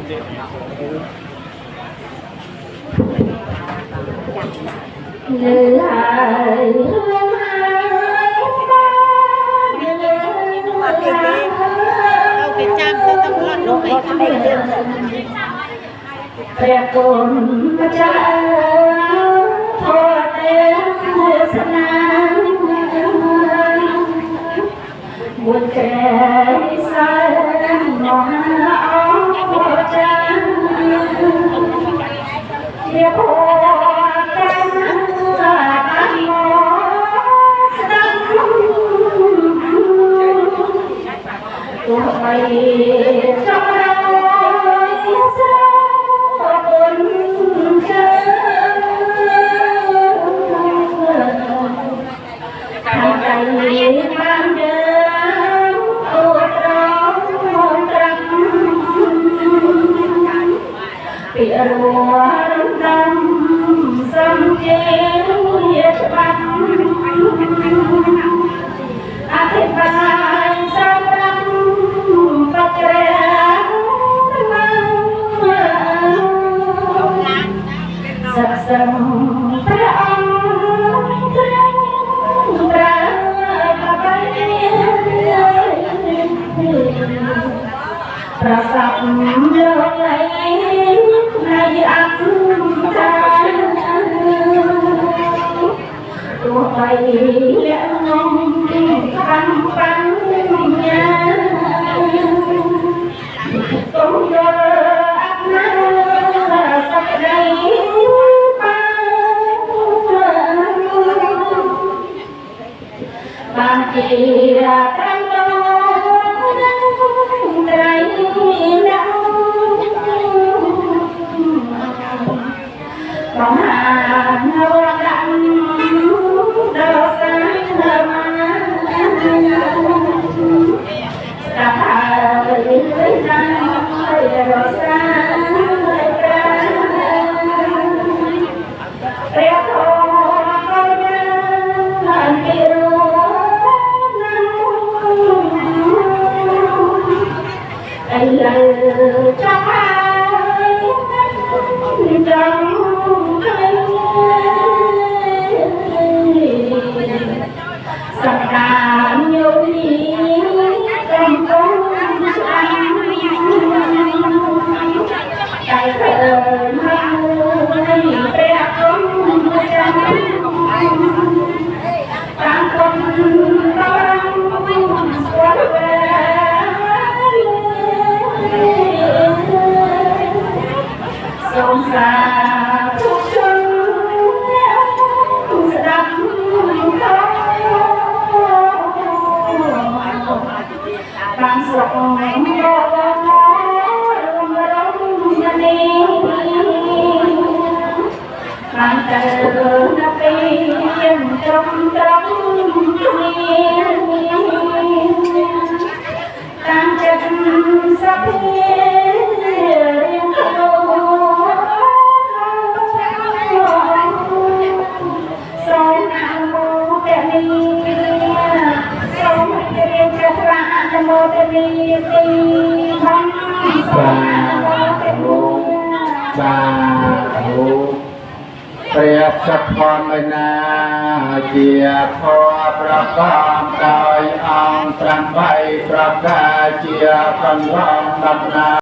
ព្រះគុណម្ចាស់ធម៌ទេសនាមួយក្រែសែនមហាអស្ចារ្យជាពរកម្មបានមកស្ដាប់ទោះបីចង់បានយើងអូត្រង់ត្រង់ពីរួដំសំជាច្បាប់អធិបាយសម្រាប់បក្រាសក្តិសមព្រះអង្គប្រសាទលោកនៃអន្តរទោះបីលាក់ងំខាងបញ្ញាទុំយល់អត់ណាសក្តីបានជាត្រង់ត្រៃណាបងហាវដាក់ដល់សាមាស្ដាប់ហើយណារសាព្រះធម៌បានពីឥឡូវចាំហើយចាំសក្តានុពលកំពុងស្អាតតែឃើញហើយព្រះគុណម្ចាស់តាមគុណដល់ស្គាល់សូមសាធុជនស្ដាប់បានស្រុករមនីបានទៅនៅពេលត្រង់គ្នាតាមចិត្តសភាព្រះសព្វមនាជាធម៌ប្រកបដោយអង្គ8ប្រការជាកន្លងដំណើរ